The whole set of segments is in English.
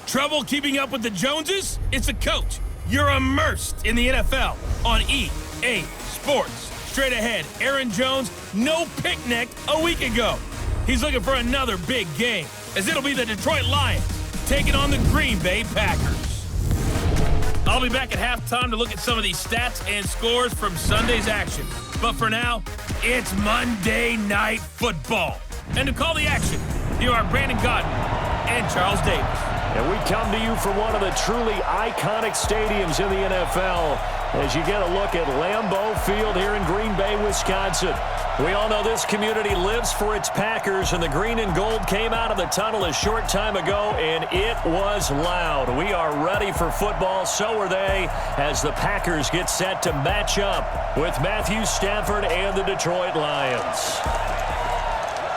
Trouble keeping up with the Joneses? It's a coach. You're immersed in the NFL on EA Sports. Straight ahead, Aaron Jones, no picnic a week ago. He's looking for another big game, as it'll be the Detroit Lions taking on the Green Bay Packers. I'll be back at halftime to look at some of these stats and scores from Sunday's action. But for now, it's Monday Night Football. And to call the action, here are Brandon Godden and Charles Davis. And we come to you from one of the truly iconic stadiums in the NFL as you get a look at Lambeau Field here in Green Bay, Wisconsin. We all know this community lives for its Packers, and the green and gold came out of the tunnel a short time ago, and it was loud. We are ready for football, so are they, as the Packers get set to match up with Matthew Stafford and the Detroit Lions.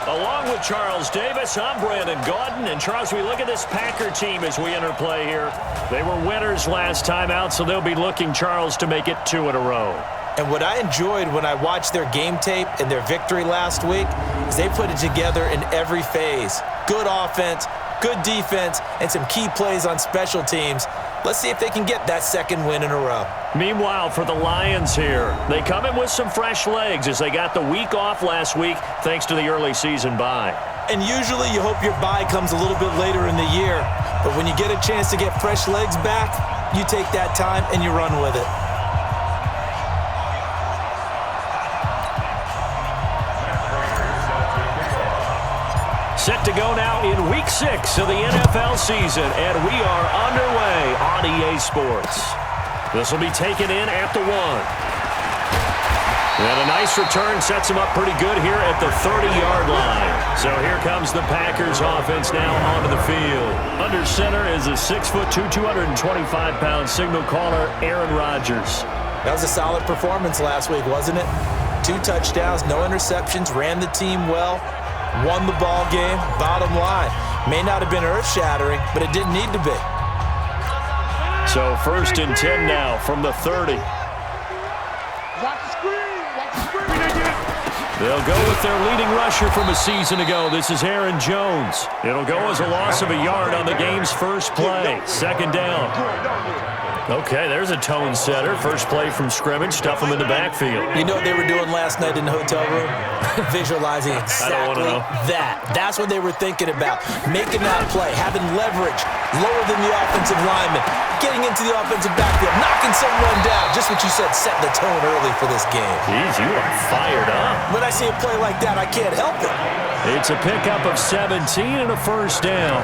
Along with Charles Davis, I'm Brandon Gaudin. And Charles, we look at this Packer team as we enter play here. They were winners last time out, so they'll be looking, Charles, to make it 2 in a row. And what I enjoyed when I watched their game tape and their victory last week is they put it together in every phase. Good offense, good defense, and some key plays on special teams. Let's see if they can get that second win in a row. Meanwhile, for the Lions here, they come in with some fresh legs as they got the week off last week thanks to the early season bye. And usually you hope your bye comes a little bit later in the year. But when you get a chance to get fresh legs back, you take that time and you run with it. Set to go now in Week 6 of the NFL season, and we are underway on EA Sports. This will be taken in at the 1. And a nice return sets him up pretty good here at the 30-yard line. So here comes the Packers offense now onto the field. Under center is a 6'2", 225-pound signal caller, Aaron Rodgers. That was a solid performance last week, wasn't it? 2 touchdowns, no interceptions, ran the team well. Won the ball game, bottom line. May not have been earth-shattering, but it didn't need to be. So 1st and 10 now from the 30. They'll go with their leading rusher from a season ago. This is Aaron Jones. It'll go as a loss of a yard on the game's first play. 2nd down. Okay, there's a tone setter. First play from scrimmage, stuff them in the backfield. You know what they were doing last night in the hotel room? Visualizing exactly that. That's what they were thinking about. Making that play, having leverage, lower than the offensive lineman, getting into the offensive backfield, knocking someone down. Just what you said, set the tone early for this game. Jeez, you are fired up. When I see a play like that, I can't help it. It's a pickup of 17 and a first down.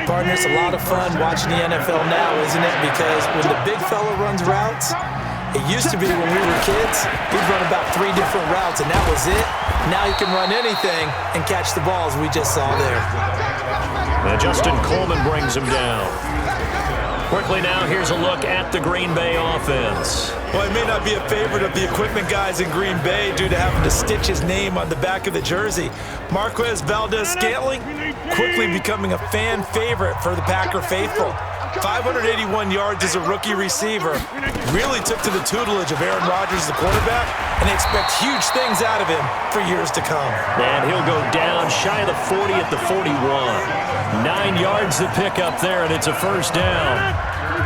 Partner, it's a lot of fun watching the NFL now, isn't it? Because when the big fella runs routes, it used to be when we were kids, we'd run about 3 different routes, and that was it. Now you can run anything and catch the balls we just saw there. Now Justin Coleman brings him down. Quickly now, here's a look at the Green Bay offense. Well, he may not be a favorite of the equipment guys in Green Bay due to having to stitch his name on the back of the jersey. Marquez Valdez-Scantling quickly becoming a fan favorite for the Packer faithful. 581 yards as a rookie receiver. Really took to the tutelage of Aaron Rodgers, the quarterback, and they expect huge things out of him for years to come. And he'll go down shy of the 40 at the 41. 9 yards to pick up there, and it's a first down.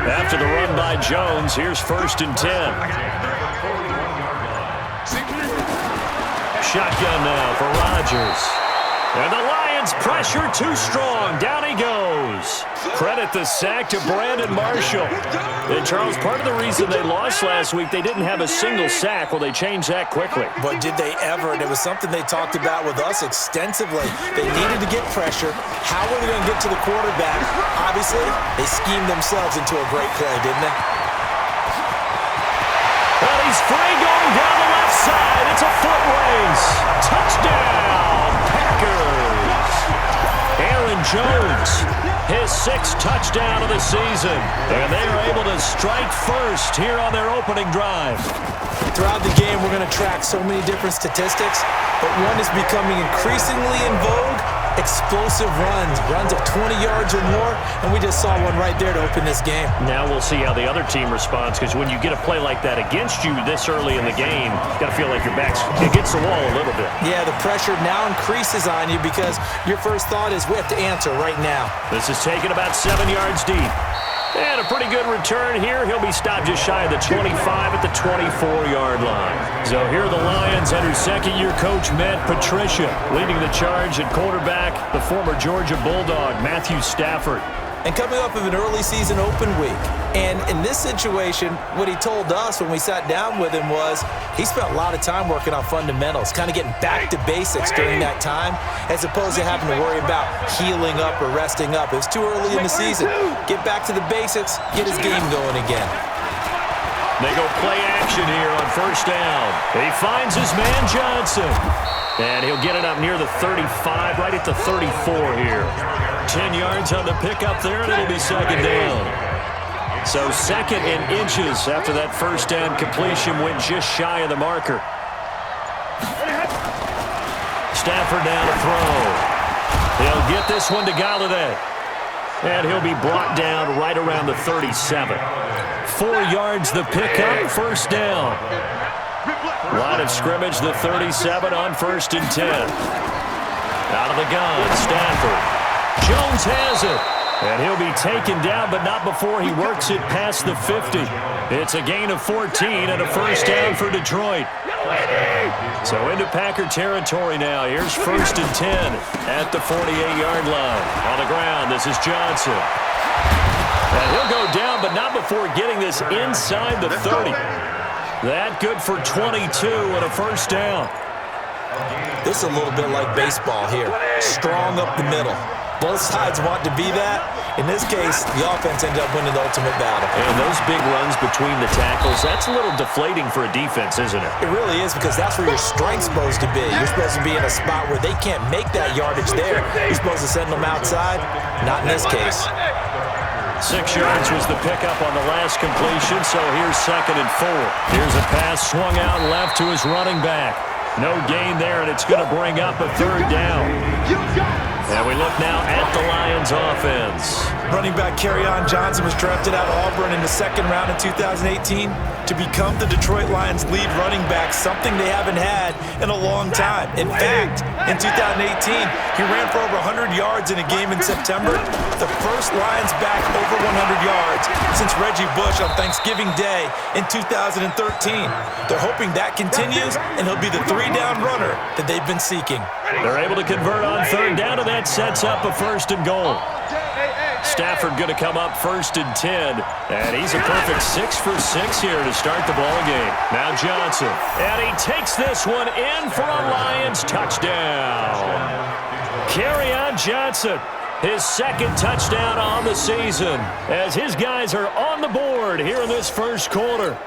After the run by Jones, here's 1st and 10. Shotgun now for Rodgers. And the Lions pressure too strong. Down he goes. Credit the sack to Brandon Marshall. And Charles, part of the reason they lost last week, they didn't have a single sack. Well, they changed that quickly. But did they ever? And it was something they talked about with us extensively. They needed to get pressure. How were they going to get to the quarterback? Obviously, they schemed themselves into a great play, didn't they? Well, he's free going down the left side. It's a foot race. Touchdown, Packers. Aaron Jones, his 6th touchdown of the season. And they are able to strike first here on their opening drive. Throughout the game, we're going to track so many different statistics, but one is becoming increasingly in vogue, explosive runs of 20 yards or more, and we just saw one right there to open this game. Now we'll see how the other team responds, because when you get a play like that against you this early in the game, you got to feel like your back's against the wall a little bit. Yeah, the pressure now increases on you because your first thought is we have to answer right now. This is taken about 7 yards deep. And a pretty good return here. He'll be stopped just shy of the 25 at the 24-yard line. So here are the Lions under second-year coach Matt Patricia. Leading the charge at quarterback, the former Georgia Bulldog, Matthew Stafford. And coming up of an early season open week. And in this situation, what he told us when we sat down with him was he spent a lot of time working on fundamentals, kind of getting back to basics during that time, as opposed to having to worry about healing up or resting up. It was too early in the season. Get back to the basics, get his game going again. They go play action here on first down. He finds his man Johnson. And he'll get it up near the 35, right at the 34 here. 10 yards on the pickup there, and it'll be second down. So second and inches after that first down completion went just shy of the marker. Stafford down to throw. He'll get this one to Galladay. And he'll be brought down right around the 37. 4 yards the pickup, first down. Line of scrimmage, the 37 on first and 10. Out of the gun, Stafford. Jones has it. And he'll be taken down, but not before he works it past the 50. It's a gain of 14 and a first down for Detroit. So into Packer territory now. Here's first and 10 at the 48-yard line. On the ground, this is Johnson. And he'll go down, but not before getting this inside the 30. That good for 22 and a first down. This is a little bit like baseball here. Strong up the middle. Both sides want to be that. In this case, the offense ended up winning the ultimate battle. And those big runs between the tackles, that's a little deflating for a defense, isn't it? It really is, because that's where your strength's supposed to be. You're supposed to be in a spot where they can't make that yardage there. You're supposed to send them outside. Not in this case. 6 yards was the pickup on the last completion, so here's second and 4. Here's a pass swung out left to his running back. No gain there, and it's going to bring up a third down. And we look now at the Lions offense. Running back Kerryon Johnson was drafted out of Auburn in the second round in 2018 to become the Detroit Lions' lead running back, something they haven't had in a long time. In fact, in 2018, he ran for over 100 yards in a game in September, the first Lions back over 100 yards since Reggie Bush on Thanksgiving Day in 2013. They're hoping that continues, and he'll be the three-down runner that they've been seeking. They're able to convert on third down, and that sets up a first and goal. Stafford going to come up first and 10, and he's a perfect 6 for 6 here to start the ball game. Now Johnson, and he takes this one in for a Lions touchdown. Kerryon Johnson, his second touchdown on the season, as his guys are on the board here in this first quarter.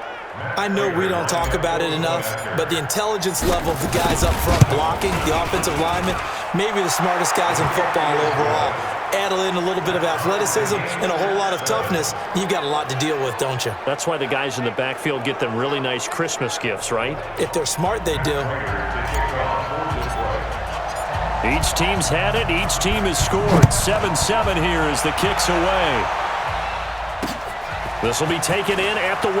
I know we don't talk about it enough, but the intelligence level of the guys up front blocking, the offensive linemen, maybe the smartest guys in football overall. Add in a little bit of athleticism and a whole lot of toughness, you've got a lot to deal with, don't you? That's why the guys in the backfield get them really nice Christmas gifts, right? If they're smart, they do. Each team's had it. Each team has scored. 7-7 here as the kick's away. This will be taken in at the 1.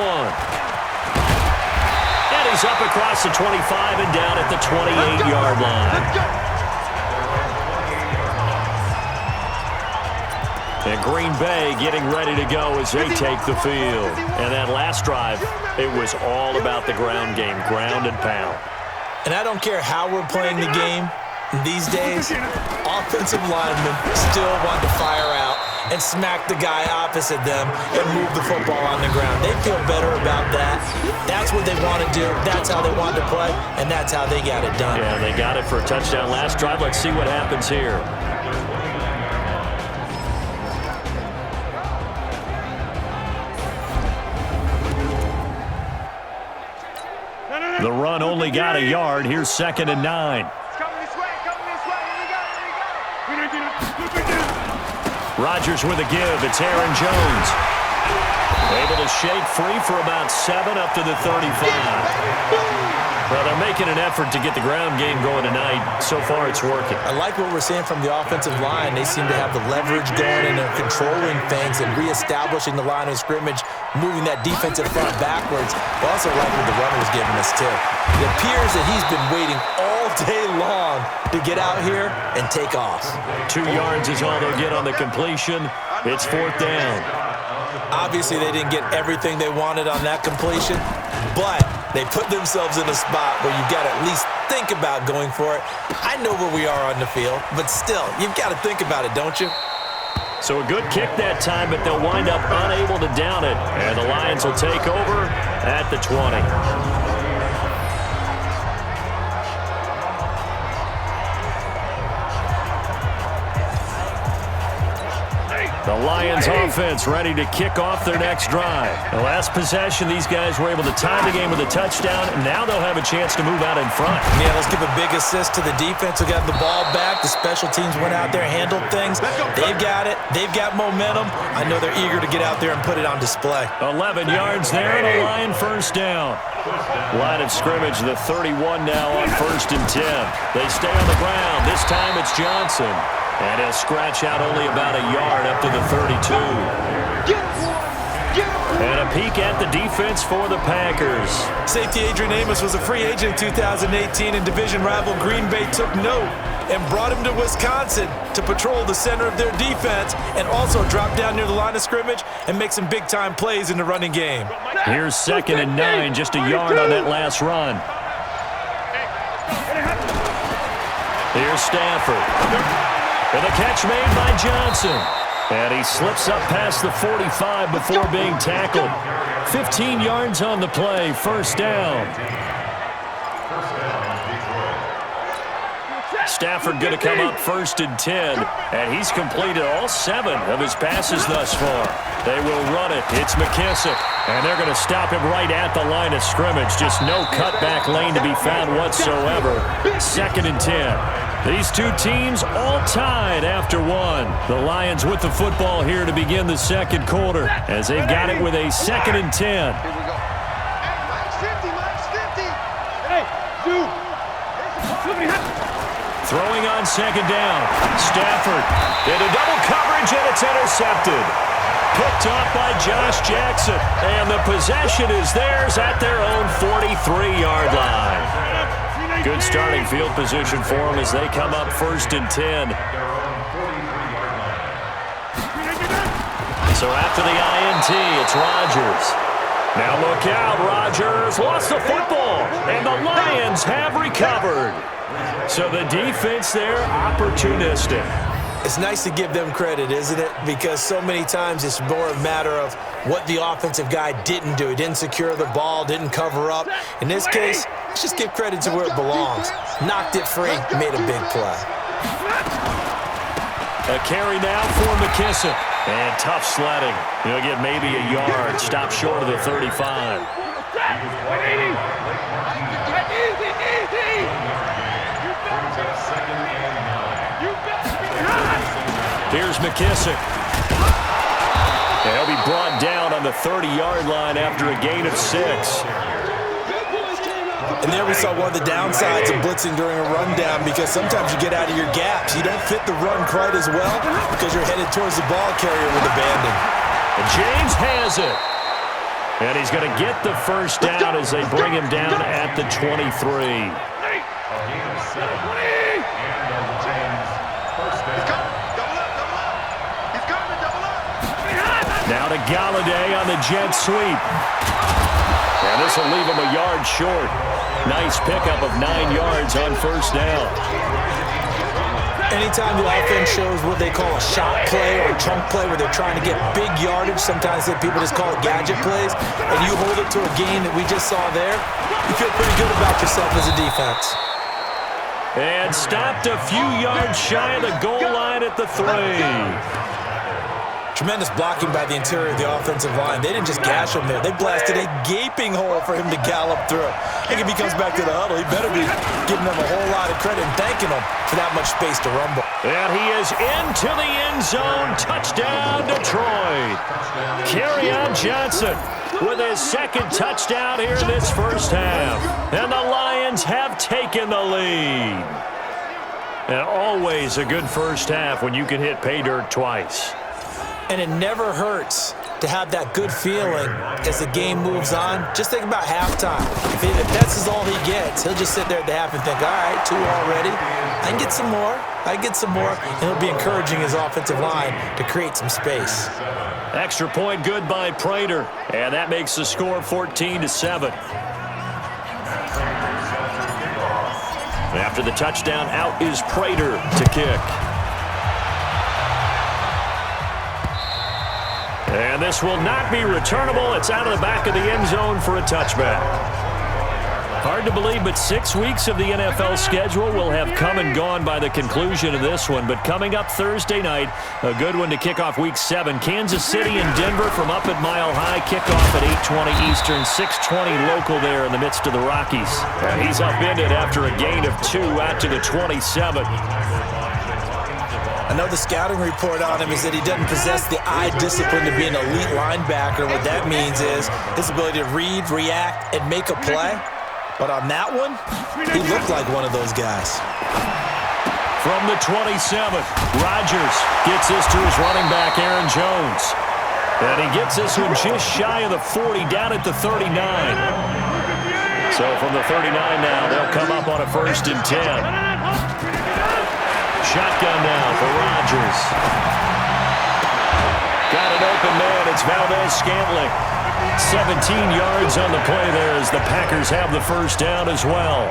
And he's up across the 25 and down at the 28-yard line. And Green Bay getting ready to go as they take the field. And that last drive, it was all about the ground game, ground and pound. And I don't care how we're playing the game these days, offensive linemen still want to fire out and smack the guy opposite them and move the football on the ground. They feel better about that. That's what they want to do. That's how they want to play, and that's how they got it done. Yeah, they got it for a touchdown last drive. Let's see what happens here. The run only got a yard. Here's second and 9. Rodgers with a give. It's Aaron Jones. Able to shake free for about 7 up to the 35. Well, they're making an effort to get the ground game going tonight. So far, it's working. I like what we're seeing from the offensive line. They seem to have the leverage going and they're controlling things and reestablishing the line of scrimmage, moving that defensive front backwards. I also like what the runner is giving us, too. It appears that he's been waiting all day long to get out here and take off. 2 yards is all they'll get on the completion. It's 4th down. Obviously, they didn't get everything they wanted on that completion, but they put themselves in a spot where you've got to at least think about going for it. I know where we are on the field, but still, you've got to think about it, don't you? So a good kick that time, but they'll wind up unable to down it, and the Lions will take over at the 20. The Lions offense ready to kick off their next drive. The last possession, these guys were able to tie the game with a touchdown, and now they'll have a chance to move out in front. Yeah, let's give a big assist to the defense who got the ball back. The special teams went out there, handled things. They've got it. They've got momentum. I know they're eager to get out there and put it on display. 11 yards there, and a Lion first down. Line of scrimmage, the 31 now on 1st and 10. They stay on the ground. This time it's Johnson. And he'll scratch out only about a yard up to the 32. And a peek at the defense for the Packers. Safety Adrian Amos was a free agent in 2018, and division rival Green Bay took note and brought him to Wisconsin to patrol the center of their defense and also drop down near the line of scrimmage and make some big-time plays in the running game. Here's 2nd and 9, just a yard on that last run. Here's Stafford. And the catch made by Johnson. And he slips up past the 45 before being tackled. 15 yards on the play, 1st down. Stafford going to come up 1st and 10. And he's completed all 7 of his passes thus far. They will run it. It's McKissick. And they're going to stop him right at the line of scrimmage. Just no cutback lane to be found whatsoever. 2nd and 10. These two teams all tied after 1. The Lions with the football here to begin the 2nd quarter as they've got it with a 2nd and 10. Here we go. Hey, Throwing on 2nd down. Stafford into double coverage, and it's intercepted. Picked off by Josh Jackson, and the possession is theirs at their own 43-yard line. Good starting field position for them as they come up 1st and 10. So after the INT, it's Rodgers. Now look out, Rodgers lost the football, and the Lions have recovered. So the defense there, opportunistic. It's nice to give them credit, isn't it? Because so many times it's more a matter of what the offensive guy didn't do. He didn't secure the ball, didn't cover up. In this case, let's just give credit to where it belongs. Knocked it free, made a big play. A carry now for McKissick. And tough sledding. He'll get maybe a yard. Stop short of the 35. Here's McKissick. And he'll be brought down on the 30-yard line after a gain of 6. And there we saw one of the downsides of blitzing during a rundown, because sometimes you get out of your gaps. You don't fit the run quite as well because you're headed towards the ball carrier with abandon. And James has it. And he's going to get the first down as they bring him down at the 23. Now to Galladay on the jet sweep. And this will leave him a yard short. Nice pickup of 9 yards on first down. Anytime the offense shows what they call a shot play or a chunk play where they're trying to get big yardage, sometimes people just call it gadget plays, and you hold it to a gain that we just saw there, you feel pretty good about yourself as a defense. And stopped a few yards shy of the goal line at the 3. Tremendous blocking by the interior of the offensive line. They didn't just gash him there. They blasted a gaping hole for him to gallop through. I think if he comes back to the huddle, he better be giving them a whole lot of credit and thanking them for that much space to rumble. And he is into the end zone. Touchdown, Detroit. Kerryon Johnson with his second touchdown here in this first half. And the Lions have taken the lead. And always a good first half when you can hit pay dirt twice. And it never hurts to have that good feeling as the game moves on. Just think about halftime. If that's all he gets, he'll just sit there at the half and think, all right, 2 already. I can get some more. And he'll be encouraging his offensive line to create some space. Extra point good by Prater. And that makes the score 14-7. After the touchdown, out is Prater to kick. And this will not be returnable. It's out of the back of the end zone for a touchback. Hard to believe, but 6 weeks of the NFL schedule will have come and gone by the conclusion of this one. But coming up Thursday night, a good one to kick off Week 7. Kansas City and Denver from up at Mile High. Kickoff at 8:20 Eastern, 6:20 local there in the midst of the Rockies. And he's upended after a gain of 2 out to the 27. I know the scouting report on him is that he doesn't possess the eye discipline to be an elite linebacker. What that means is his ability to read, react, and make a play. But on that one, he looked like one of those guys. From the 27, Rodgers gets this to his running back, Aaron Jones. And he gets this one just shy of the 40, down at the 39. So from the 39 now, they'll come up on a 1st and 10. Shotgun now for Rodgers. Got an open man. It's Valdez-Scantling. 17 yards on the play there as the Packers have the first down as well.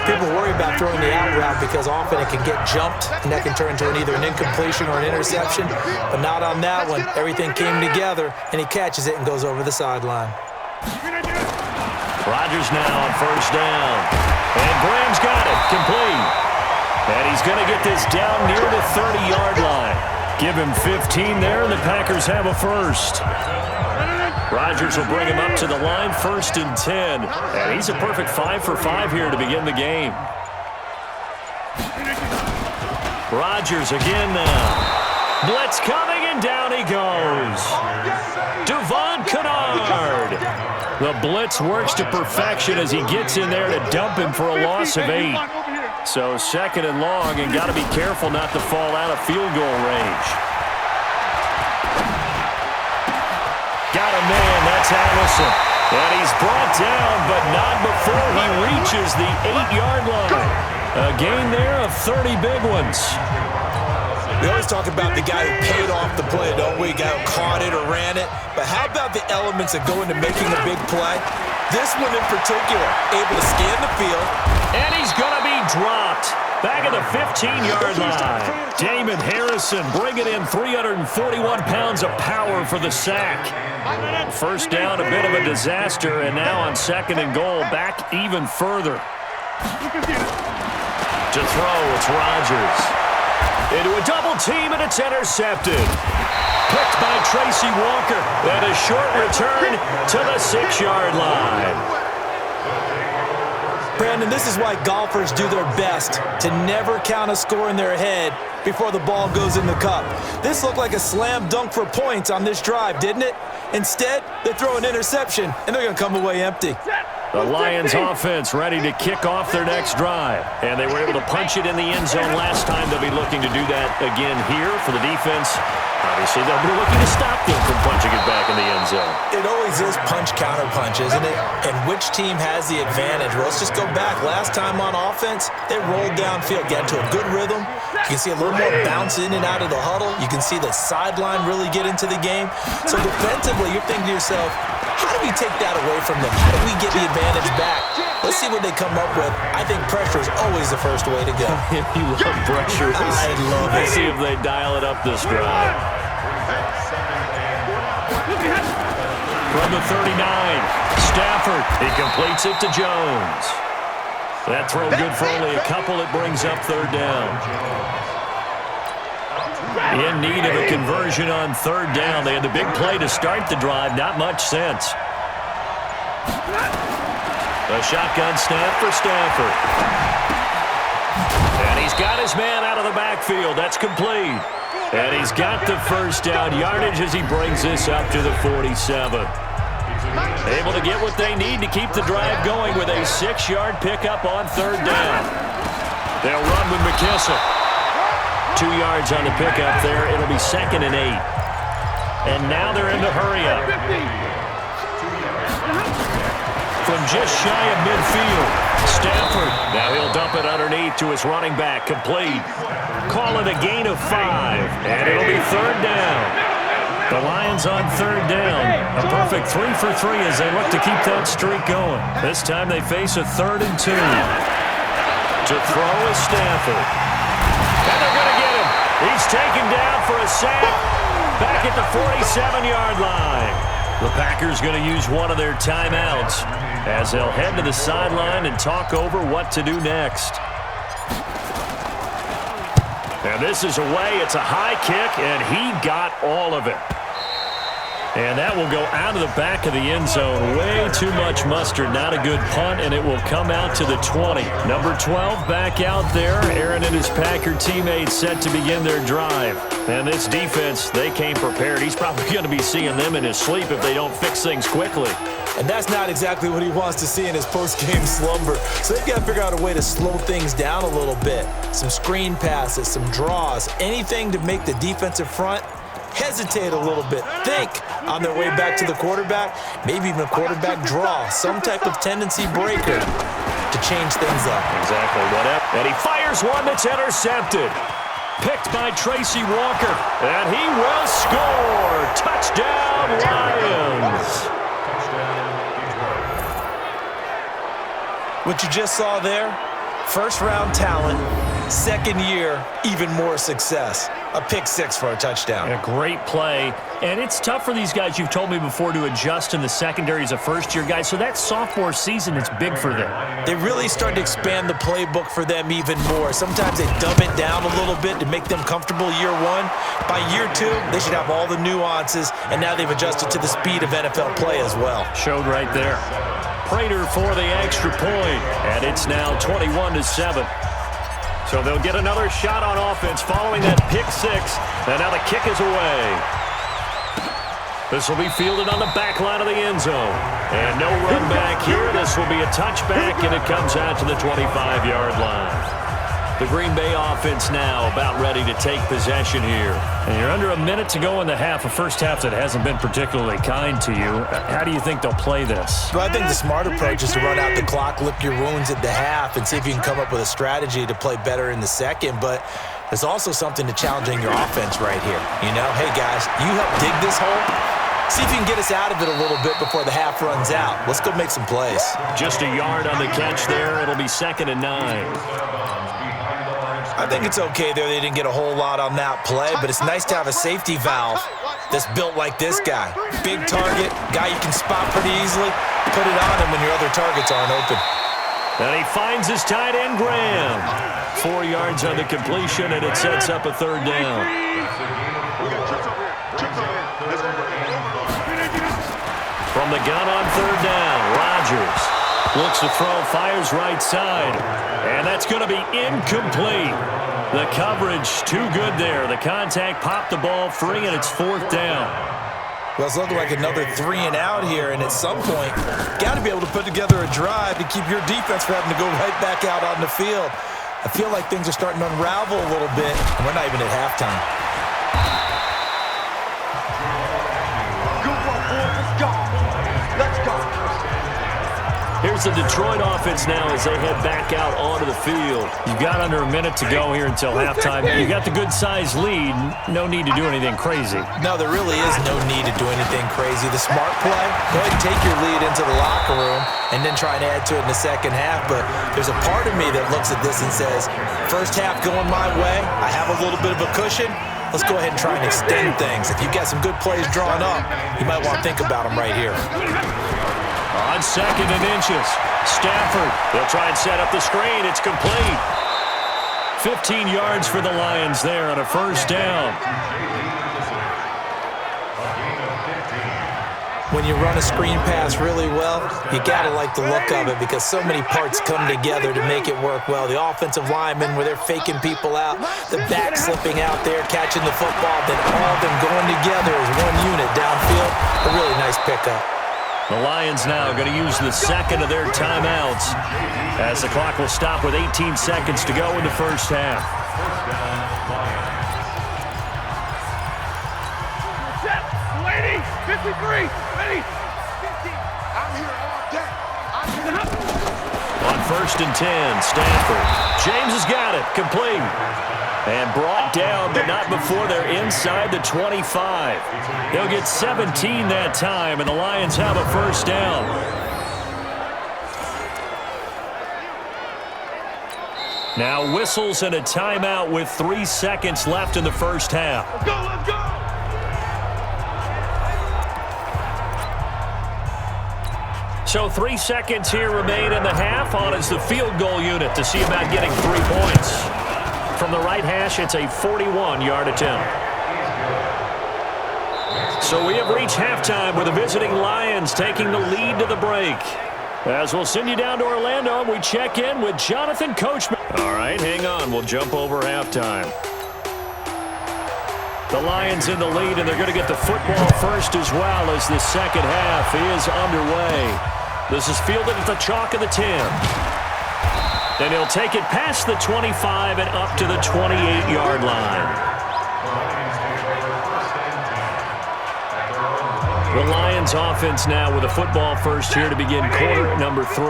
People worry about throwing the out route because often it can get jumped, and that can turn into either an incompletion or an interception. But not on that one. Everything came together, and he catches it and goes over the sideline. Rodgers now on 1st down. And Graham's got it. Complete. And he's going to get this down near the 30-yard line. Give him 15 there, and the Packers have a first. Rodgers will bring him up to the line, 1st and 10. And he's a perfect 5 for 5 here to begin the game. Rodgers again now. Blitz coming, and down he goes. Devon Kennard. The blitz works to perfection as he gets in there to dump him for a loss of 8. So 2nd and long, and got to be careful not to fall out of field goal range. Got a man, that's Allison. And he's brought down, but not before he reaches the 8-yard line. A gain there of 30 big ones. We always talk about the guy who paid off the play, don't we? Guy who caught it or ran it. But how about the elements that go into making a big play? This one in particular, able to scan the field. And he's going to be dropped. Back at the 15-yard line. Damon Harrison bringing in 341 pounds of power for the sack. First down, a bit of a disaster, and now on 2nd and goal, back even further. To throw, it's Rodgers. Into a double team, and it's intercepted. Picked by Tracy Walker. And a short return to the 6-yard line. Brandon, this is why golfers do their best to never count a score in their head before the ball goes in the cup. This looked like a slam dunk for points on this drive, didn't it? Instead, they throw an interception, and they're going to come away empty. The Lions offense ready to kick off their next drive. And they were able to punch it in the end zone last time. They'll be looking to do that again here for the defense. Obviously, they'll be looking to stop them from punching it back in the end zone. It always is punch-counter-punch, isn't it? And which team has the advantage? Well, let's just go back. Last time on offense, they rolled downfield, got into a good rhythm. You can see a little more bounce in and out of the huddle. You can see the sideline really get into the game. So defensively, you're thinking to yourself, how do we take that away from them? How do we get the advantage back? Let's see what they come up with. I think pressure is always the first way to go. You love pressure. I love it. Let's see if they dial it up this drive. From the 39, Stafford. He completes it to Jones. That throw good for only a couple. It brings up 3rd down. In need of a conversion on 3rd down. They had the big play to start the drive. Not much sense. A shotgun snap for Stafford. And he's got his man out of the backfield. That's complete. And he's got the first down yardage as he brings this up to the 47. Able to get what they need to keep the drive going with a 6-yard pickup on third down. They'll run with McKissick. 2 yards on the pickup there. It'll be 2nd and 8. And now they're in the hurry-up. From just shy of midfield, Stafford. Now he'll dump it underneath to his running back. Complete. Call it a gain of 5. And it'll be third down. The Lions on third down. A perfect 3 for 3 as they look to keep that streak going. This time they face a 3rd and 2. To throw is Stafford. And they're going to get him. He's taken down for a sack. Back at the 47-yard line. The Packers going to use one of their timeouts as they'll head to the sideline and talk over what to do next. And this is away. It's a high kick, and he got all of it. And that will go out of the back of the end zone. Way too much mustard. Not a good punt, and it will come out to the 20. Number 12 back out there. Aaron and his Packer teammates set to begin their drive. And this defense, they came prepared. He's probably going to be seeing them in his sleep if they don't fix things quickly. And that's not exactly what he wants to see in his post-game slumber. So they've got to figure out a way to slow things down a little bit. Some screen passes, some draws, anything to make the defensive front hesitate a little bit, think on their way back to the quarterback, maybe even a quarterback draw, some type of tendency breaker to change things up. Exactly, whatever. And he fires one that's intercepted. Picked by Tracy Walker, and he will score. Touchdown, Lions. What you just saw there, first-round talent, second year, even more success. A pick 6 for a touchdown. A great play. And it's tough for these guys, you've told me before, to adjust in the secondary as a first-year guy. So that sophomore season is big for them. They really start to expand the playbook for them even more. Sometimes they dumb it down a little bit to make them comfortable year 1. By year 2, they should have all the nuances, and now they've adjusted to the speed of NFL play as well. Showed right there. Prater for the extra point, and it's now 21-7. So they'll get another shot on offense following that pick 6, and now the kick is away. This will be fielded on the back line of the end zone. And no run back here. This will be a touchback, and it comes out to the 25-yard line. The Green Bay offense now about ready to take possession here. And you're under a minute to go in the half, a first half that hasn't been particularly kind to you. How do you think they'll play this? Well, I think the smart approach is to run out the clock, lick your wounds at the half, and see if you can come up with a strategy to play better in the second. But there's also something to challenging your offense right here. You know, hey, guys, you help dig this hole. See if you can get us out of it a little bit before the half runs out. Let's go make some plays. Just a yard on the catch there. It'll be 2nd and 9. I think it's okay there. They didn't get a whole lot on that play, but it's nice to have a safety valve that's built like this guy. Big target, guy you can spot pretty easily. Put it on him when your other targets aren't open. And he finds his tight end, Graham. 4 yards on the completion, and it sets up a third down. From the gun on third down, Rodgers looks to throw, fires right side, and that's going to be incomplete. The coverage too good there. The contact popped the ball free, and it's 4th down. Well, it's looking like another 3 and out here, and at some point, got to be able to put together a drive to keep your defense from having to go right back out on the field. I feel like things are starting to unravel a little bit, and we're not even at halftime. Here's the Detroit offense now as they head back out onto the field. You've got under a minute to go here until halftime. You got the good-sized lead. No need to do anything crazy. No, there really is no need to do anything crazy. The smart play, go ahead and take your lead into the locker room and then try and add to it in the second half. But there's a part of me that looks at this and says, first half going my way, I have a little bit of a cushion. Let's go ahead and try and extend things. If you've got some good plays drawn up, you might want to think about them right here. On 2nd and inches, Stafford. They'll try and set up the screen. It's complete. 15 yards for the Lions there on a first down. when you run a screen pass really well, you got to like the look of it because so many parts come together to make it work well. The offensive linemen, where they're faking people out, the back slipping out there, catching the football, then all of them going together as one unit downfield. A really nice pickup. The Lions now going to use the second of their timeouts as the clock will stop with 18 seconds to go in the first half. Lady, 53, ready. 50. I'm here all day. On 1st and 10, Stanford. James has got it, complete. And brought down, but not before they're inside the 25. They'll get 17 that time, and the Lions have a first down. Now whistles and a timeout with 3 seconds left in the first half. Let's go, let's go. So 3 seconds here remain in the half. On is the field goal unit to see about getting 3 points. From the right hash, it's a 41-yard attempt. So we have reached halftime with the visiting Lions taking the lead to the break. As we'll send you down to Orlando, and we check in with Jonathan Coachman. All right, hang on. We'll jump over halftime. The Lions in the lead, and they're going to get the football first as well as the second half is underway. This is fielded at the chalk of the 10. And he'll take it past the 25 and up to the 28-yard line. The Lions offense now with a football first here to begin quarter number 3.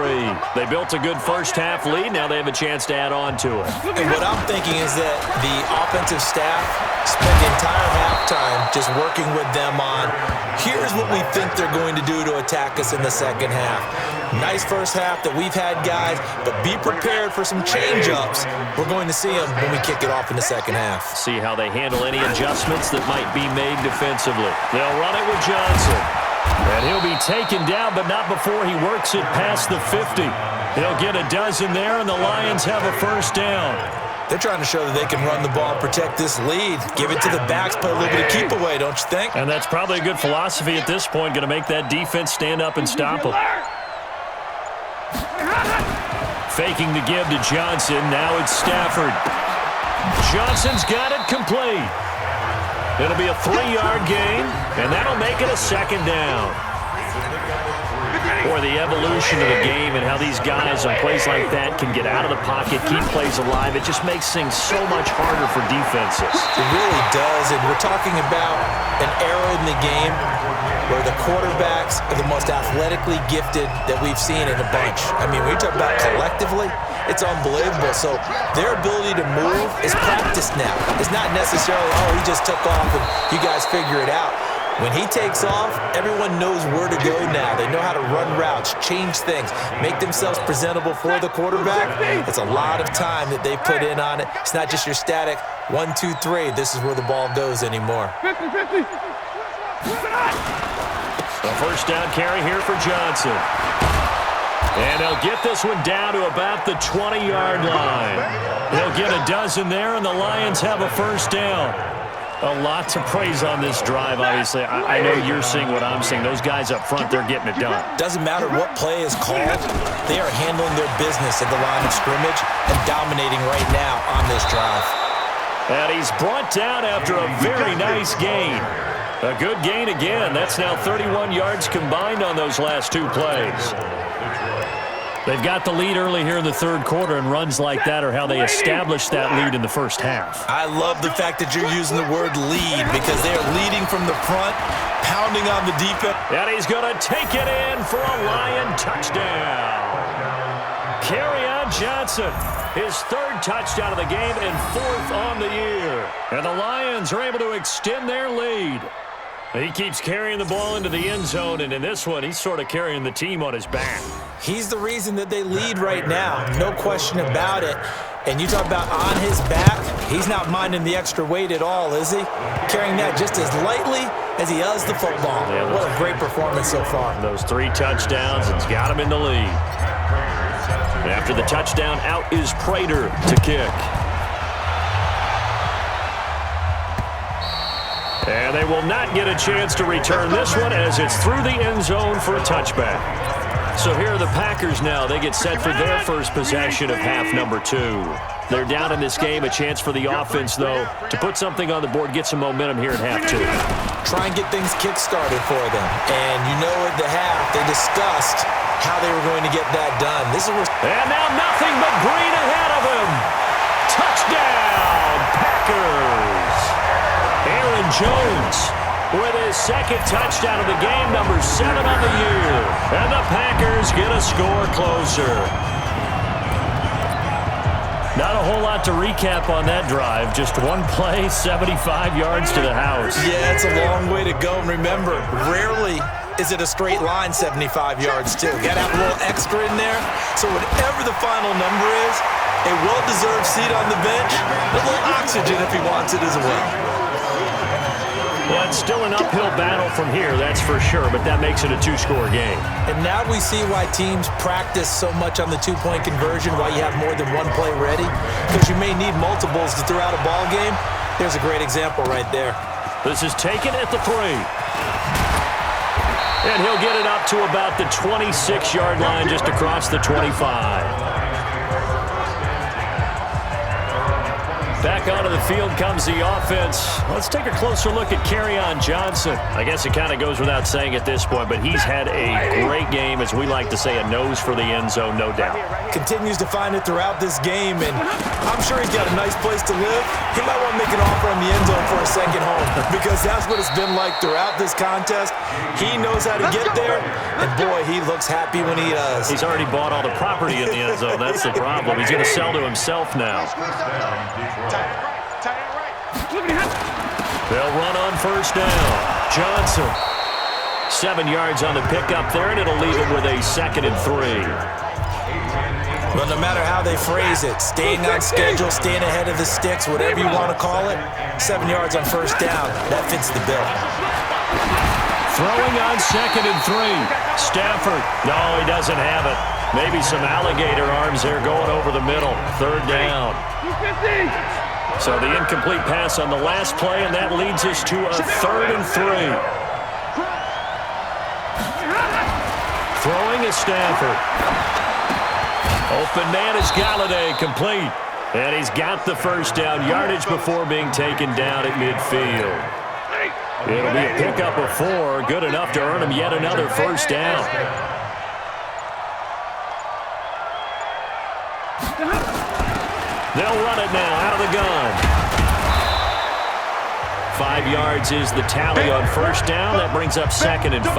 They built a good first half lead. Now they have a chance to add on to it. And what I'm thinking is that the offensive staff spent the entire halftime just working with them on, here's what we think they're going to do to attack us in the second half. Nice first half that we've had, guys, but be prepared for some change-ups. We're going to see them when we kick it off in the second half. See how they handle any adjustments that might be made defensively. They'll run it with Johnson. And he'll be taken down, but not before he works it past the 50. He'll get a dozen there, and the Lions have a first down. They're trying to show that they can run the ball, protect this lead, give it to the backs, play a little bit of keep away, don't you think? And that's probably a good philosophy at this point, going to make that defense stand up and stop them. Faking the give to Johnson. Now it's Stafford. Johnson's got it complete. It'll be a 3-yard gain, and that'll make it a second down. Boy, the evolution of the game and how these guys on plays like that can get out of the pocket, keep plays alive, it just makes things so much harder for defenses. It really does, and we're talking about an era in the game where the quarterbacks are the most athletically gifted that we've seen in a bunch. I mean, when you talk about collectively, it's unbelievable. So their ability to move is practiced now. It's not necessarily, oh, he just took off and you guys figure it out. When he takes off, everyone knows where to go now. They know how to run routes, change things, make themselves presentable for the quarterback. It's a lot of time that they put in on it. It's not just your static 1, 2, 3. This is where the ball goes anymore. 50-50. The first down carry here for Johnson. And he'll get this one down to about the 20-yard line. He'll get a dozen there, and the Lions have a first down. A lot to praise on this drive, obviously. I know you're seeing what I'm seeing. Those guys up front, they're getting it done. Doesn't matter what play is called. They are handling their business at the line of scrimmage and dominating right now on this drive. And he's brought down after a very nice gain. A good gain again. That's now 31 yards combined on those last 2 plays. They've got the lead early here in the third quarter, and runs like that are how they established that lead in the first half. I love the fact that you're using the word lead because they are leading from the front, pounding on the defense. And he's going to take it in for a Lion touchdown. Kerryon Johnson, his 3rd touchdown of the game and 4th on the year. And the Lions are able to extend their lead. He keeps carrying the ball into the end zone, and in this one, he's sort of carrying the team on his back. He's the reason that they lead right now, no question about it. And you talk about on his back, he's not minding the extra weight at all, is he? Carrying that just as lightly as he does the football. Yeah, what a great performance so far. Those 3 touchdowns, it's got him in the lead. After the touchdown, out is Prater to kick. And they will not get a chance to return this one as it's through the end zone for a touchback. So here are the Packers now. They get set for their first possession of half number 2. They're down in this game. A chance for the offense, though, to put something on the board, get some momentum here in half 2. Try and get things kick-started for them. And you know at the half, they discussed how they were going to get that done. And now nothing but green ahead of him. Touchdown, Packers. Aaron Jones with his second touchdown of the game, number 7 on the year. And the Packers get a score closer. Not a whole lot to recap on that drive. Just one play, 75 yards to the house. Yeah, it's a long way to go. And remember, rarely is it a straight line 75 yards, too. Got to have a little extra in there. So whatever the final number is, a well-deserved seat on the bench, a little oxygen if he wants it as well. Well, it's still an uphill battle from here, that's for sure, but that makes it a 2-score game. And now we see why teams practice so much on the 2-point conversion, why you have more than one play ready, because you may need multiples to throw out a ball game. There's a great example right there. This is taken at the 3. And he'll get it up to about the 26-yard line, just across the 25. Back onto the field comes the offense. Let's take a closer look at Kerryon Johnson. I guess it kind of goes without saying at this point, but he's had a great game, as we like to say, a nose for the end zone, no doubt. Continues to find it throughout this game, and I'm sure he's got a nice place to live. He might want to make an offer on the end zone for a second home, because that's what it's been like throughout this contest. He knows how to get there, and boy, he looks happy when he does. He's already bought all the property in the end zone. That's the problem. He's going to sell to himself now. They'll run on first down. Johnson. 7 yards on the pickup there, and it'll leave him with a 2nd and 3. Well, no matter how they phrase it, staying on schedule, staying ahead of the sticks, whatever you want to call it, 7 yards on first down, that fits the bill. Throwing on 2nd and 3. Stafford. No, he doesn't have it. Maybe some alligator arms there going over the middle. 3rd down. So the incomplete pass on the last play, and that leads us to a 3rd and 3. Throwing is Stafford. Open man is Galladay, complete. And he's got the first down, yardage before being taken down at midfield. It'll be a pickup of 4, good enough to earn him yet another first down. They'll run it now out of the gun. 5 yards is the tally on first down. That brings up 2nd and 5.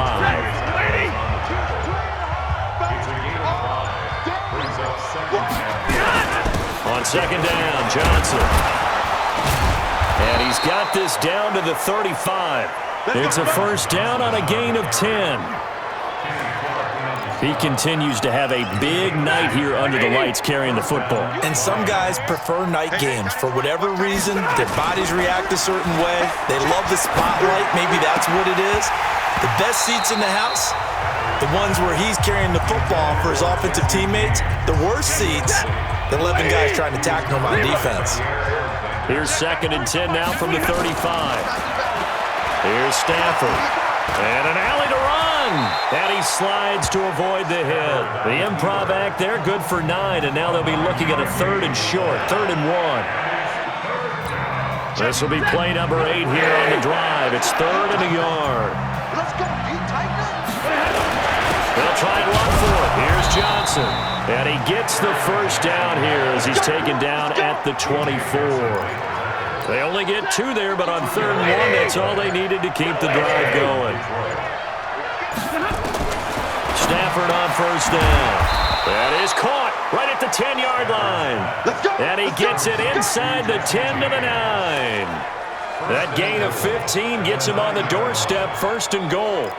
On 2nd down, Johnson. And he's got this down to the 35. It's a first down on a gain of 10. He continues to have a big night here under the lights carrying the football. And some guys prefer night games. For whatever reason, their bodies react a certain way. They love the spotlight. Maybe that's what it is. The best seats in the house, the ones where he's carrying the football for his offensive teammates. The worst seats, the 11 guys trying to tackle him on defense. Here's 2nd and 10 now from the 35. Here's Stafford. And an alley to run. And he slides to avoid the hit. The improv act there, good for 9. And now they'll be looking at a 3rd and short, 3rd and 1. This will be play number 8 here on the drive. It's 3rd and a yard. They'll try and run for it. Here's Johnson. And he gets the first down here as he's taken down at the 24. They only get 2 there, but on 3rd and 1, that's all they needed to keep the drive going. Stafford on first down. That is caught right at the 10-yard line. And he gets it inside the 10 to the 9. That gain of 15 gets him on the doorstep, 1st and goal.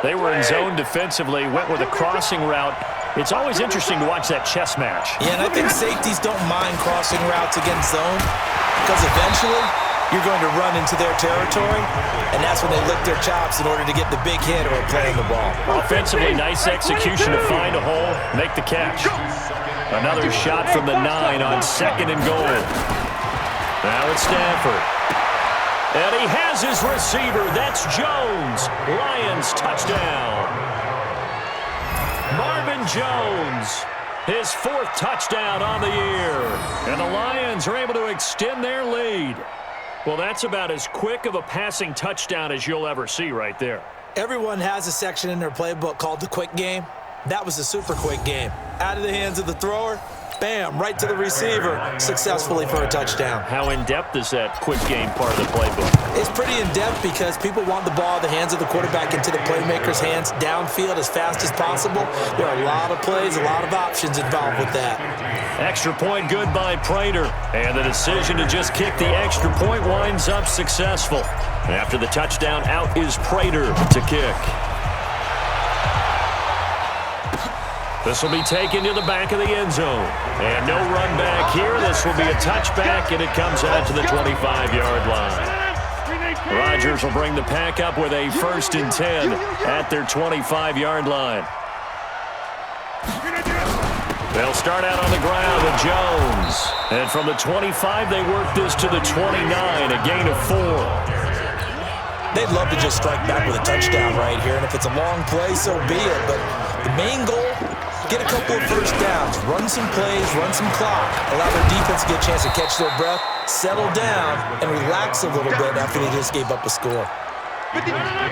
They were in zone defensively, went with a crossing route. It's always interesting to watch that chess match. Yeah, and I think safeties don't mind crossing routes against zone because eventually you're going to run into their territory, and that's when they lick their chops in order to get the big hit or playing the ball. Offensively, nice execution to find a hole, make the catch. Another shot from the 9 on 2nd and goal. Now it's Stafford. And he has his receiver. That's Jones. Lions touchdown. Marvin Jones, his 4th touchdown on the year. And the Lions are able to extend their lead. Well, that's about as quick of a passing touchdown as you'll ever see right there. Everyone has a section in their playbook called the quick game. That was a super quick game. Out of the hands of the thrower, bam, right to the receiver, successfully for a touchdown. How in-depth is that quick game part of the playbook? It's pretty in-depth because people want the ball in the hands of the quarterback into the playmaker's hands downfield as fast as possible. There are a lot of plays, a lot of options involved with that. Extra point good by Prater. And the decision to just kick the extra point winds up successful. After the touchdown, out is Prater to kick. This will be taken to the back of the end zone. And no run back here. This will be a touchback, and it comes out to the 25-yard line. Rodgers will bring the pack up with a 1st and 10 at their 25-yard line. They'll start out on the ground with Jones. And from the 25, they work this to the 29, a gain of 4. They'd love to just strike back with a touchdown right here, and if it's a long play, so be it. But the main goal, get a couple of first downs, run some plays, run some clock, allow their defense to get a chance to catch their breath, settle down, and relax a little bit after they just gave up a score.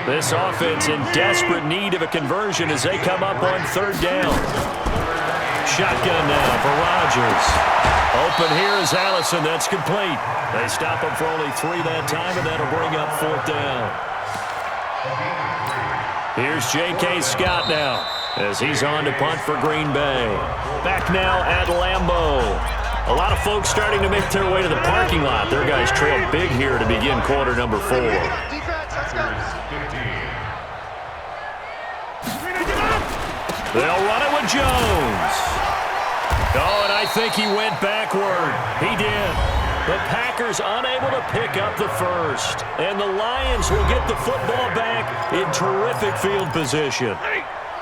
This offense in desperate need of a conversion as they come up on 3rd down. Shotgun now for Rodgers. Open here is Allison. That's complete. They stop him for only 3 that time, and that'll bring up 4th down. Here's J.K. Scott now as he's on to punt for Green Bay. Back now at Lambeau. A lot of folks starting to make their way to the parking lot. Their guys trail big here to begin quarter number 4. They'll run it with Jones. Oh, and I think he went backward. He did. The Packers unable to pick up the 1st. And the Lions will get the football back in terrific field position.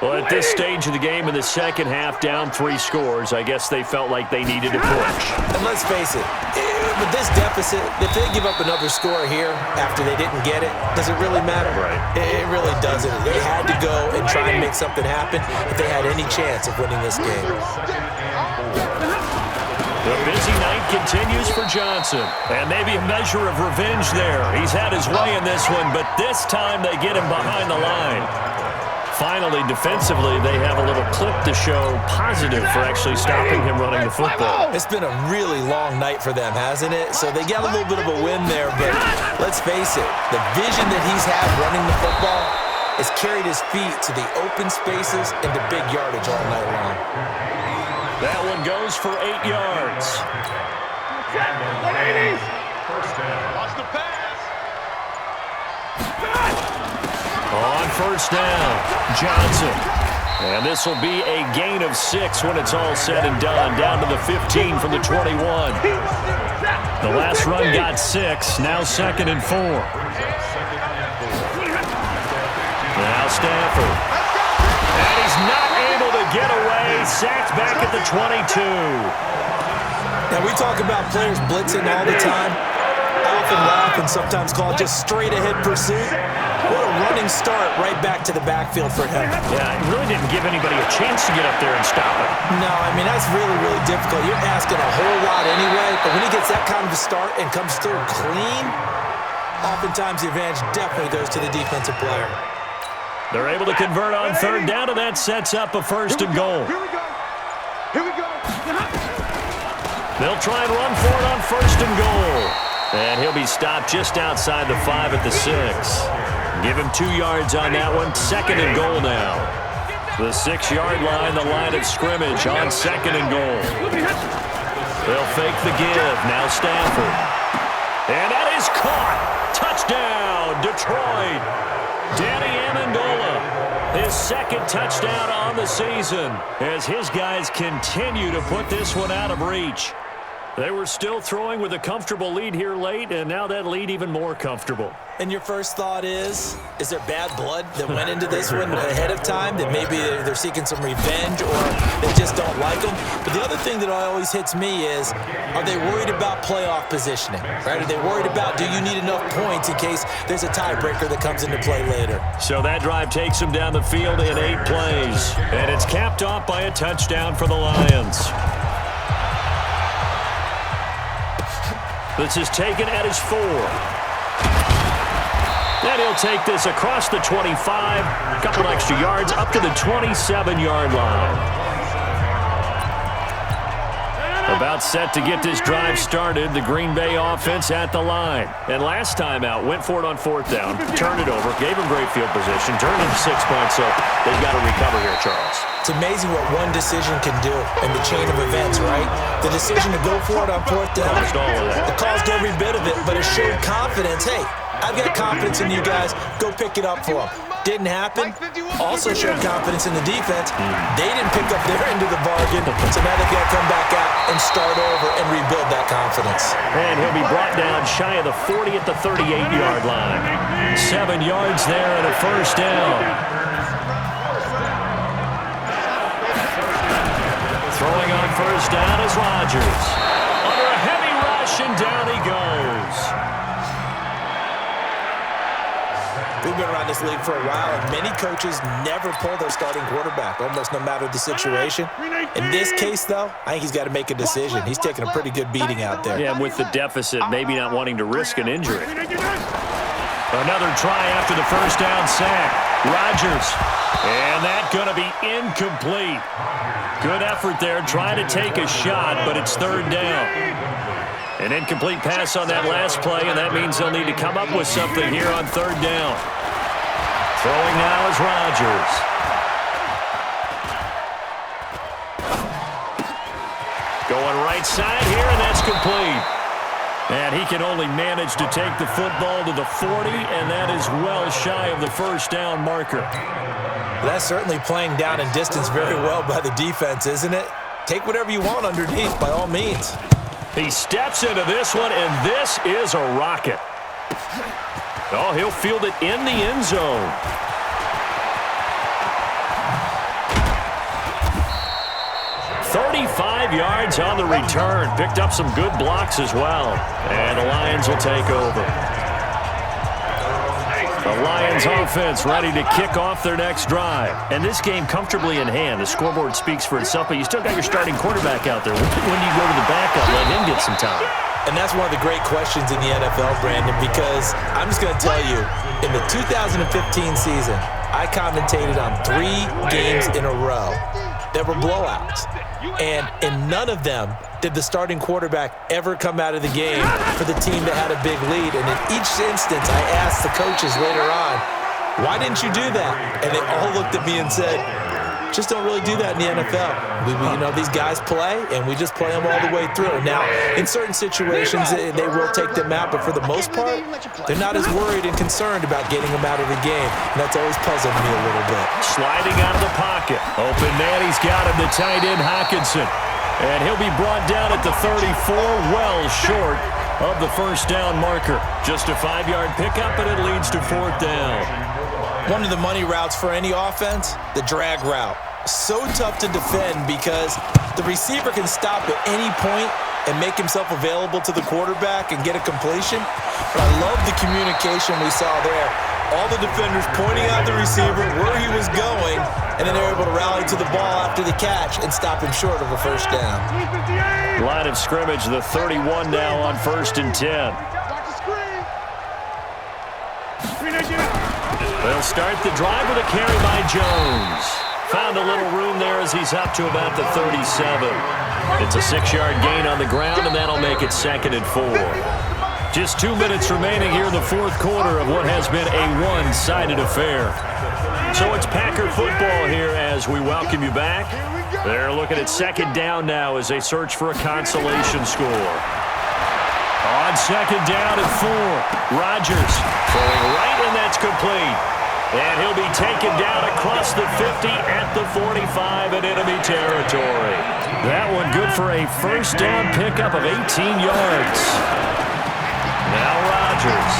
Well, at this stage of the game in the second half, down 3 scores, I guess they felt like they needed to push. And let's face it, with this deficit, if they give up another score here after they didn't get it, does it really matter? Right. It really doesn't. They had to go and try and make something happen if they had any chance of winning this game. The busy night continues for Johnson. And maybe a measure of revenge there. He's had his way in this one, but this time they get him behind the line. Finally, defensively, they have a little clip to show positive for actually stopping him running the football. It's been a really long night for them, hasn't it? So they got a little bit of a win there, but let's face it, the vision that he's had running the football has carried his feet to the open spaces and the big yardage all night long. That one goes for 8 yards. 180. Lost the pass. On 1st down, Johnson. And this will be a gain of 6 when it's all said and done, down to the 15 from the 21. The last run got 6, now 2nd and 4. Now Stafford. And he's not able to get away, sacked back at the 22. Now, we talk about players blitzing all the time. I often laugh and sometimes call it just straight-ahead pursuit. What a running start right back to the backfield for him. Yeah, it really didn't give anybody a chance to get up there and stop him. No, I mean, that's really, really difficult. You're asking a whole lot anyway, but when he gets that kind of a start and comes through clean, oftentimes the advantage definitely goes to the defensive player. They're able to convert on 3rd down, and that sets up a 1st and goal. Here we go. Here we go. They'll try and run for it on 1st and goal. And he'll be stopped just outside the 5 at the 6. Give him 2 yards on that one. 2nd and goal now. The 6-yard line, the line of scrimmage on 2nd and goal. They'll fake the give. Now Stafford. And that is caught. Touchdown, Detroit. Danny Amendola, his 2nd touchdown on the season as his guys continue to put this one out of reach. They were still throwing with a comfortable lead here late, and now that lead even more comfortable. And your first thought is there bad blood that went into this one ahead of time, that maybe they're seeking some revenge or they just don't like them? But the other thing that always hits me is, are they worried about playoff positioning, right? Are they worried about, do you need enough points in case there's a tiebreaker that comes into play later? So that drive takes them down the field in 8 plays, and it's capped off by a touchdown for the Lions. This is taken at his 4. And he'll take this across the 25, a couple extra yards, up to the 27-yard line. About set to get this drive started, the Green Bay offense at the line. And last time out, went for it on 4th down, turned it over, gave him great field position, turned it to 6 points, so they've got to recover here, Charles. It's amazing what one decision can do in the chain of events, right? The decision to go for it on 4th down, it caused every bit of it, but it showed confidence. Hey, I've got confidence in you guys. Go pick it up for them. Didn't happen. Also showed confidence in the defense. They didn't pick up their end of the bargain, so now they've got to come back out and start over and rebuild that confidence. And he'll be brought down shy of the 40 at the 38-yard line. 7 yards there and a 1st down. Throwing on 1st down is Rodgers. Under a heavy rush, and down he goes. We've been around this league for a while, and many coaches never pull their starting quarterback, almost no matter the situation. In this case, though, I think he's got to make a decision. He's taking a pretty good beating out there. Yeah, with the deficit, maybe not wanting to risk an injury. Another try after the 1st down sack. Rodgers. And that's going to be incomplete. Good effort there, trying to take a shot, but it's 3rd down. An incomplete pass on that last play, and that means they'll need to come up with something here on 3rd down. Throwing now is Rodgers. Going right side here, and that's complete. And he can only manage to take the football to the 40, and that is well shy of the 1st down marker. That's certainly playing down and distance very well by the defense, isn't it? Take whatever you want underneath, by all means. He steps into this one, and this is a rocket. Oh, he'll field it in the end zone. "35 yards on the return. Picked up some good blocks as well. And the Lions will take over. The Lions offense ready to kick off their next drive. And this game comfortably in hand. The scoreboard speaks for itself, but you still got your starting quarterback out there. When do you go to the backup, let him get some time? And that's one of the great questions in the NFL, Brandon, because I'm just going to tell you, in the 2015 season, I commentated on 3 games in a row that were blowouts. And in none of them did the starting quarterback ever come out of the game for the team that had a big lead. And in each instance, I asked the coaches later on, why didn't you do that? And they all looked at me and said, just don't really do that in the NFL. These guys play, and we just play them all the way through. Now, in certain situations, they will take them out, but for the most part, they're not as worried and concerned about getting them out of the game. And that's always puzzled me a little bit. Sliding out of the pocket. Open man, he's got him, the tight end, Hockenson. And he'll be brought down at the 34, well short of the 1st down marker. Just a 5-yard pickup, and it leads to 4th down. One of the money routes for any offense, the drag route. So tough to defend because the receiver can stop at any point and make himself available to the quarterback and get a completion. But I love the communication we saw there. All the defenders pointing out the receiver, where he was going, and then they were able to rally to the ball after the catch and stop him short of a 1st down. Line of scrimmage, the 31 now on 1st and 10. They'll start the drive with a carry by Jones. Found a little room there as he's up to about the 37. It's a 6-yard gain on the ground, and that'll make it 2nd and 4. Just 2 minutes remaining here in the 4th quarter of what has been a one-sided affair. So it's Packer football here as we welcome you back. They're looking at 2nd down now as they search for a consolation score. On 2nd down at 4, Rodgers throwing right, and that's complete. And he'll be taken down across the 50 at the 45 in enemy territory. That one good for a first down pickup of 18 yards. Now Rodgers.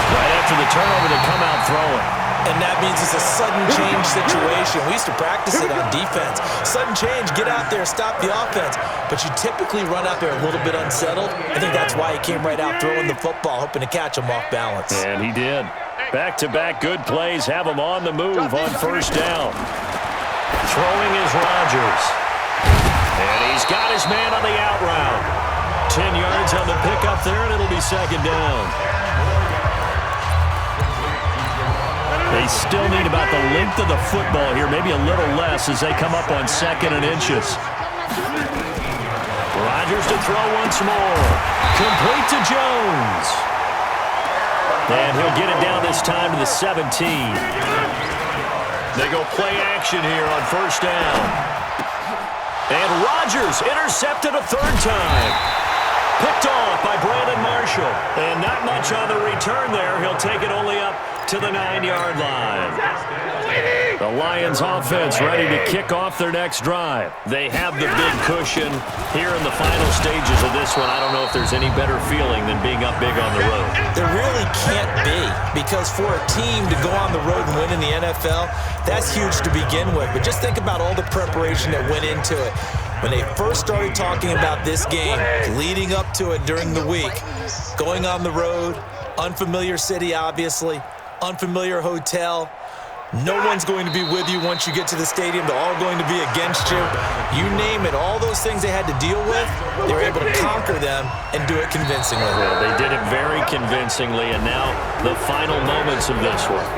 Right after the turnover, they come out throwing. And that means it's a sudden change situation. We used to practice it on defense. Sudden change, get out there, stop the offense. But you typically run out there a little bit unsettled. I think that's why he came right out throwing the football, hoping to catch him off balance. And he did. Back-to-back good plays have him on the move on first down. Throwing is Rodgers. And he's got his man on the out route. 10 yards on the pickup there, and it'll be second down. They still need about the length of the football here, maybe a little less as they come up on 2nd and inches. Rodgers to throw once more. Complete to Jones. And he'll get it down this time to the 17. They go play action here on first down. And Rodgers intercepted a third time. Picked off by Brandon Marshall. And not much on the return there. He'll take it only up to the 9-yard line. The Lions offense ready to kick off their next drive. They have the big cushion here in the final stages of this one. I don't know if there's any better feeling than being up big on the road. There really can't be, because for a team to go on the road and win in the NFL, that's huge to begin with. But just think about all the preparation that went into it. When they first started talking about this game, leading up to it during the week, going on the road, unfamiliar city, obviously, unfamiliar hotel. No one's going to be with you once you get to the stadium. They're all going to be against you. You name it, all those things they had to deal with, they were able to conquer them and do it convincingly. Well, they did it very convincingly, and now the final moments of this one.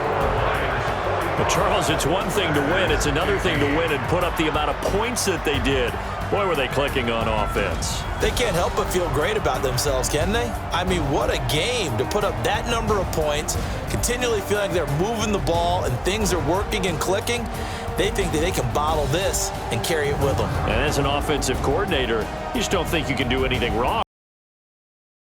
But, Charles, it's one thing to win. It's another thing to win and put up the amount of points that they did. Boy, were they clicking on offense. They can't help but feel great about themselves, can they? I mean, what a game to put up that number of points, continually feel like they're moving the ball and things are working and clicking. They think that they can bottle this and carry it with them. And as an offensive coordinator, you just don't think you can do anything wrong.